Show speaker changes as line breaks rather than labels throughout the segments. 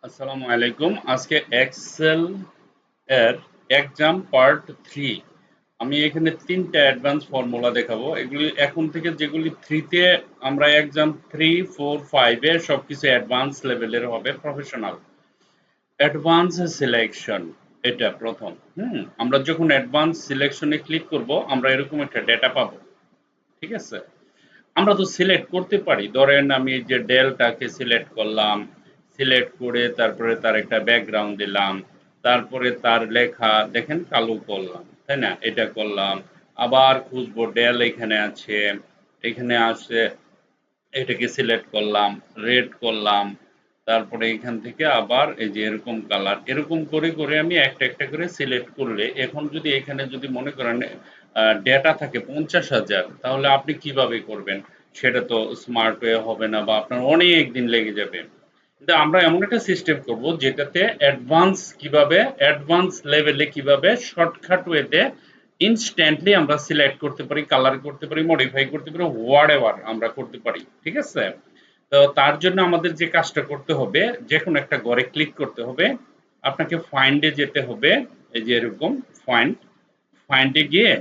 আসসালামু আলাইকুম। আজকে এক্সেল এর এক্সাম পার্ট 3। আমি এখানে ৩টা অ্যাডভান্স ফর্মুলা দেখাবো। এগুলি এখন থেকে যেগুলি 3 তে আমরা এক্সাম 3, 4, 5 এ সবকিছু অ্যাডভান্স লেভেলের হবে প্রফেশনাল। অ্যাডভান্স সিলেকশন এটা প্রথম। আমরা যখন অ্যাডভান্স সিলেকশনে ক্লিক করব আমরা এরকম একটা ডেটা পাবো। ঠিক আছে? আমরা তো সিলেক্ট করতে পারি। ধরেন আমি এই যে ডেলটাকে সিলেক্ট করলাম, সিলেক্ট করে তারপরে তার একটা ব্যাকগ্রাউন্ড দিলাম, তারপরে তার লেখা দেখেন কালো করলাম, তাই না? এটা করলাম, আবার খুঁজবো ডেল এখানে আছে, এখানে আছে, এটাকে সিলেক্ট করলাম, রেড করলাম, তারপরে এখান থেকে আবার এই যে এরকম কালার, এরকম করে করে আমি একটা একটা করে সিলেক্ট করলে এখন যদি এখানে যদি মনে করেন ডেটা থাকে 50,000, তাহলে আপনি কিভাবে করবেন? সেটা তো স্মার্ট ওয়ে হবে না বা আপনার অনেক দিন লেগে যাবে। কিন্তু আমরা এমন একটা সিস্টেম করব যেটাতে অ্যাডভান্স লেভেলে কিভাবে শর্টকাট ওয়েতে ইনস্ট্যান্টলি আমরা সিলেক্ট করতে পারি, কালার করতে পারি, মডিফাই করতে পারি, হোয়াটএভার আমরা করতে পারি। ঠিক আছে? তো তার জন্য আমাদের যে কাজটা করতে হবে, যে কোনো একটা ঘরে ক্লিক করতে হবে, আপনাকে ফাইন্ডে যেতে হবে, এই যে এরকম ফাইন্ড, ফাইন্ডে গিয়ে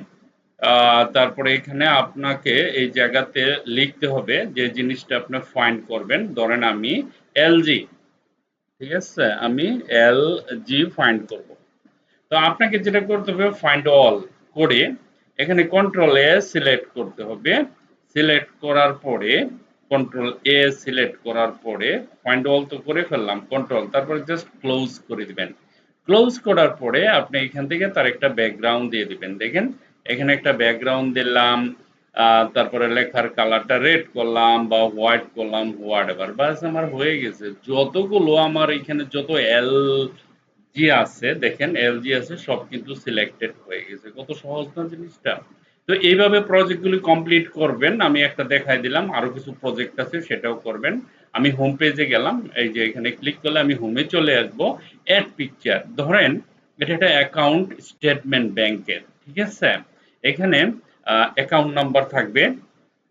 তারপরে এখানে আপনাকে এই জায়গাতে লিখতে হবে যে জিনিসটা আপনি ফাইন্ড করবেন। ধরেন আমি এলজি, ঠিক আছে? আমি এলজি ফাইন্ড করব। তো আপনাকে যেটা করতে হবে ফাইন্ড অল করে এখানে কন্ট্রোল এ সিলেক্ট করতে হবে। সিলেক্ট করার পরে কন্ট্রোল এ সিলেক্ট করার পরে ফাইন্ড অল তো করে ফেললাম, কন্ট্রোল তারপরে জাস্ট ক্লোজ করে দিবেন। ক্লোজ করার পরে আপনি এখান থেকে তার একটা ব্যাকগ্রাউন্ড দিয়ে দিবেন। দেখেন এখানে একটা ব্যাকগ্রাউন্ড দিলাম, তারপরে লেখার কালারটা রেড করলাম বা হোয়াইট করলাম, হোয়াট এভার, বাস আমার হয়ে গেছে। যতগুলো আমার এখানে যত এল জি আছে, দেখেন এলজি আছে, সব কিন্তু সিলেক্টেড হয়ে গেছে। কত সহজ না জিনিসটা? তো এইভাবে প্রজেক্টগুলি কমপ্লিট করবেন। আমি একটা দেখাই দিলাম, আরো কিছু প্রজেক্ট আছে সেটাও করবেন। আমি হোম পেজে গেলাম, এই যে এখানে ক্লিক করলে আমি হোমে চলে আসবো। অ্যাড পিকচার, ধরেন এটা একটা অ্যাকাউন্ট স্টেটমেন্ট ব্যাংকের, ঠিক আছে? এখানে অ্যাকাউন্ট নাম্বার থাকবে,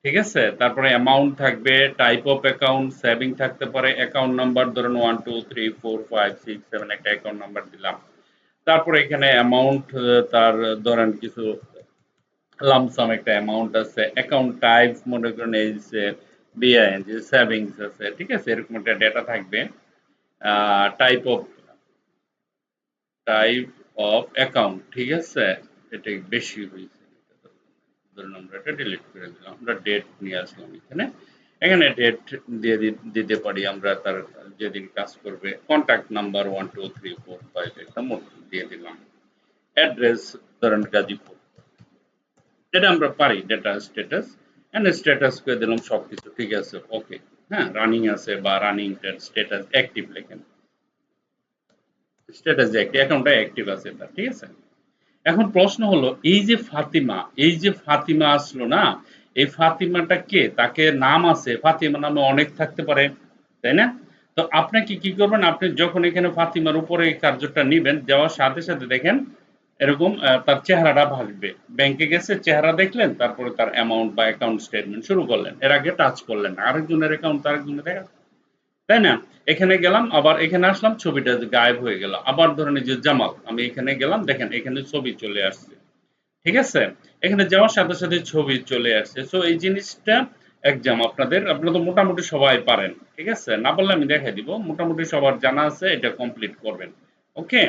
ঠিক আছে? তারপরে অ্যামাউন্ট থাকবে, টাইপ অফ অ্যাকাউন্ট, সেভিং থাকতে পারে, অ্যাকাউন্ট নাম্বার ধরুন 1 2 3 4 5 6 7 একটা অ্যাকাউন্ট নাম্বার দিলাম। তারপরে এখানে অ্যামাউন্ট, তার ধরেন কিছু লামসাম একটা অ্যামাউন্ট আছে, অ্যাকাউন্ট টাইপ মনে করেন এই যে বিআইএনজি সেভিংস আছে, ঠিক আছে? এরকম একটা ডেটা থাকবে। Type of type of account, ঠিক আছে? এটা বেশি হয়েছে, ধরুন আমরা এটা ডিলিট করে দিলাম, আমরা ডেট নিয়ে আসলাম এখানে। এখানে ডেট দিয়ে দিতে পারি আমরা, তার যেদিন কাজ করবে। কন্ট্যাক্ট নাম্বার 1 2 3 4 5 একটা মতো দিয়ে দিলাম। অ্যাড্রেস ধরেন গাজীপুর, এটা আমরা পারি। ডেটা স্ট্যাটাস, এন্ড স্ট্যাটাস করে দিলাম সবকিছু ঠিক আছে, ওকে। হ্যাঁ, রানিং আছে বা রানিং স্ট্যাটাস অ্যাক্টিভ লেখেন, স্ট্যাটাস অ্যাক্টিভ, অ্যাকাউন্টটা অ্যাক্টিভ আছে তার, ঠিক আছে? এখন প্রশ্ন হলো এই যে ফাতিমা, এই যে ফাতিমা আসলো না, এই ফাতিমাটা কে? তাকে নাম আছে, ফাতিমা নামে অনেক থাকতে পারে, তাই না? তো আপনাকে কি করবেন, আপনি যখন এখানে ফাতিমার উপরে এই কার্যটা নিবেন, যাওয়ার সাথে সাথে দেখেন এরকম তার চেহারাটা ভাসবে। ব্যাংকে গেছে, চেহারা দেখলেন, তারপরে তার অ্যামাউন্ট বা অ্যাকাউন্ট স্টেটমেন্ট শুরু করলেন, এর আগে টাচ করলেন না। আরেকজনের অ্যাকাউন্ট আরেকজনের দেখা, তাই না? এখানে গেলাম, আবার এখানে আসলাম, ছবিটা গায়েব হয়ে গেল। আবার ধরেন এই যে জামাল, আমি এখানে গেলাম, দেখেন এখানে ছবি চলে আসছে, ঠিক আছে? এখানে যাওয়ার সাথে সাথে ছবি চলে আসছে। সো এই জিনিসটা এক্সাম আপনারা তো মোটামুটি সবাই পারেন, ঠিক আছে? না পারলে আমি দেখাই দিব, মোটামুটি সবার জানা আছে, এটা কমপ্লিট করবেন। ওকে?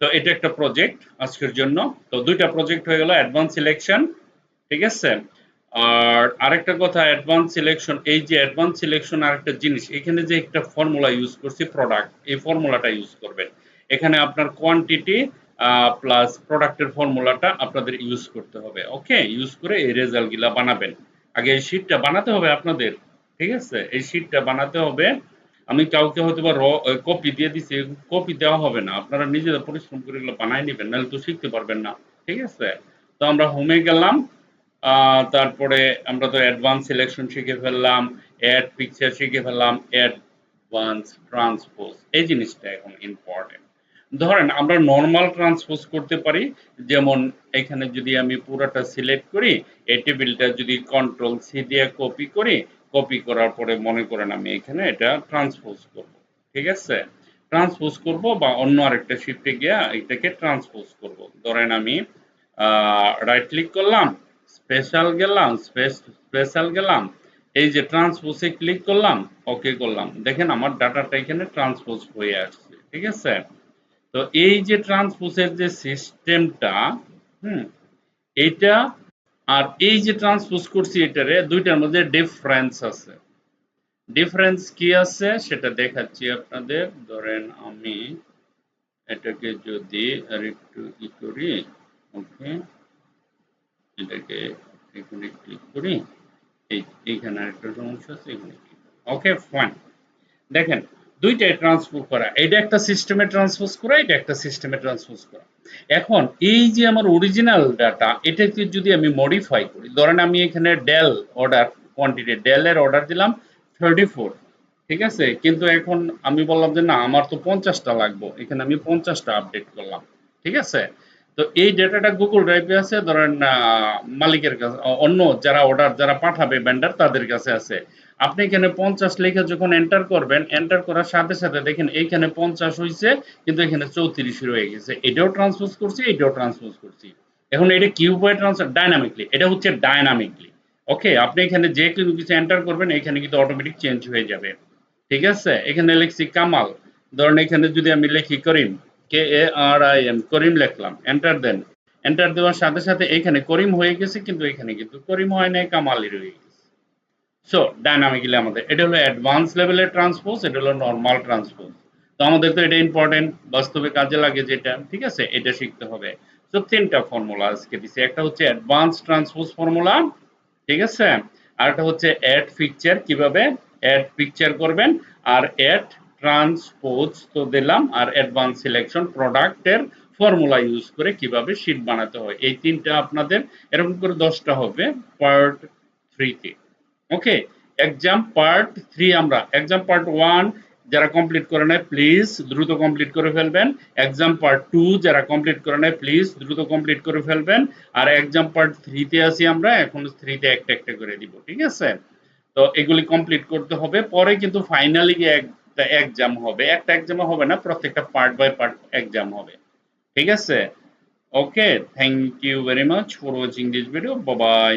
তো এটা একটা প্রজেক্ট আজকের জন্য। তো দুইটা প্রজেক্ট হয়ে গেল, অ্যাডভান্স সিলেকশন, ঠিক আছে? আর আরেকটা কথা, অ্যাডভান্স সিলেকশন, এই যে অ্যাডভান্স সিলেকশন আরেকটা জিনিস, এখানে যে একটা ফর্মুলা ইউজ করছি প্রোডাক্ট, এই ফর্মুলাটা ইউজ করবেন। এখানে আপনার কোয়ান্টিটি প্লাস প্রোডাক্টের ফর্মুলাটা আপনাদের ইউজ করতে হবে। ওকে? ইউজ করে এই রেজাল্ট গুলা বানাবেন। আগে এই শীটটা বানাতে হবে আপনাদের, ঠিক আছে? এই শীটটা বানাতে হবে। আমি কাউকে হয়তো বা কপি দিয়ে দিছি, কপি দেওয়া হবে না, আপনারা নিজেরা পরিশ্রম করে এগুলো বানায় নেবেন, নাহলে তো শিখতে পারবেন না। ঠিক আছে? তো আমরা হোমে গেলাম, তারপরে আমরা তো অ্যাডভান্স সিলেকশন শিখে ফেললাম, অ্যাড পিকচার শিখে ফেললাম, অ্যাডভান্স ট্রান্সপোজ, এই জিনিসটা এখন ইম্পর্টেন্ট। ধরেন আমরা নরমাল ট্রান্সপোজ করতে পারি, যেমন এখানে যদি আমি পুরাটা সিলেক্ট করি, এই টেবিলটা যদি কন্ট্রোল সি দিয়ে কপি করি, কপি করার পরে মনে করেন আমি এখানে এটা ট্রান্সপোজ করব, ঠিক আছে? ট্রান্সপোজ করব বা অন্য আরেকটা শিফটে গিয়ে এটাকে ট্রান্সপোজ করব। ধরেন আমি রাইট ক্লিক করলাম, স্পেশাল গেলাম, স্পেশাল গেলাম, এই যে ট্রান্সপোজে ক্লিক করলাম, ওকে করলাম, দেখেন আমার ডাটাটা এখানে ট্রান্সপোজ হয়ে আসছে। ঠিক আছে? তো এই যে ট্রান্সপোজের যে সিস্টেমটা, হুম, এইটা আর এই যে ট্রান্সপোজ করছি এটারে দুইটার মধ্যে ডিফারেন্স আছে। ডিফারেন্স কি আছে সেটা দেখাচ্ছি আপনাদের। ধরেন আমি এটাকে যদি আরেকটু করি, ওকে, এটাকে এখানে ক্লিক করি, এইখানে আরেকটা সমস্যা আছে, এখানে ওকে ফাইন। দেখেন দুইটাই ট্রান্সপোজ করা, এটা একটা সিস্টেমে ট্রান্সপোজ করা, এটা একটা সিস্টেমে ট্রান্সপোজ করা। এখন এই যে আমার অরিজিনাল ডাটা, এটাকে যদি আমি মডিফাই করি, ধরেন আমি এখানে ডেল অর্ডার কোয়ান্টিটি, ডেলের অর্ডার দিলাম 34, ঠিক আছে, কিন্তু এখন আমি বললাম যে না আমার তো 50টা লাগবে, এখানে আমি 50টা আপডেট করলাম। ঠিক আছে? তো এই ডেটাটা গুগল ড্রাইভে আছে, ধরেন মালিকের কাছে, অন্য যারা অর্ডার যারা পাঠাবে ভেন্ডার তাদের কাছে আছে। আপনি এখানে 50 লিখে যখন এন্টার করবেন, এন্টার করার সাথে সাথে দেখেন এইখানে 50 হয়েছে, কিন্তু এখানে 34 রয়ে গেছে। এটাও ট্রান্সপোজ করছি, এটাও ট্রান্সপোজ করছি। এখন এটা কি উপায়ে ট্রান্সফার? ডাইনামিকলি, এটা হচ্ছে ডাইনামিকলি। ওকে, আপনি এখানে যে কোনো কিছু এন্টার করবেন, এখানে কিন্তু অটোমেটিক চেঞ্জ হয়ে যাবে। ঠিক আছে? এখানে লিখছি কামাল, ধরেন এখানে যদি আমি লিখি করিম, KARIM, করিম লিখলাম, এন্টার দেন। এন্টার দেওয়ার সাথে সাথে এখানে করিম হয়ে গেছে, কিন্তু এখানে কিন্তু করিম হয় নাই, কামালই রয়ে গেছে। সো ডাইনামিক্যালি আমাদের এটা হলো অ্যাডভান্স লেভেলের ট্রান্সপোজ, এটা হলো নরমাল ট্রান্সপোজ। তো আমাদের তো এটা ইম্পর্টেন্ট, বাস্তবে কাজে লাগে যেটা, ঠিক আছে, এটা শিখতে হবে। তো তিনটা ফর্মুলা আজকে দিছি, একটা হচ্ছে অ্যাডভান্স ট্রান্সপোজ ফর্মুলা, ঠিক আছে, আর একটা হচ্ছে অ্যাড পিকচার, কিভাবে অ্যাড পিকচার করবেন, আর অ্যাড ট্রান্সপোজ তো দিলাম, আর অ্যাডভান্স সিলেকশন প্রোডাক্টের ফর্মুলা ইউজ করে কিভাবে শীট বানাতে হয়। এই তিনটা আপনাদের এরকম করে 10টা হবে পার্ট 3 তে। ওকে, এক্সাম পার্ট 3, আমরা এক্সাম পার্ট 1 যারা কমপ্লিট করে নেয় প্লিজ দ্রুত কমপ্লিট করে ফেলবেন। এক্সাম পার্ট 2 যারা কমপ্লিট করে নেয় প্লিজ দ্রুত কমপ্লিট করে ফেলবেন। আর এক্সাম পার্ট 3 তে আছি আমরা, এখন 3 তে একটা একটা করে দিব। ঠিক আছে? তো এগুলি কমপ্লিট করতে হবে, পরে কিন্তু ফাইনালি গিয়ে একটা এক্সাম হবে, একটা এক্সামে হবে না, প্রত্যেকটা পার্ট বাই পার্ট এক্সাম হবে। ঠিক আছে? Okay, thank you very much for watching this video. Bye by.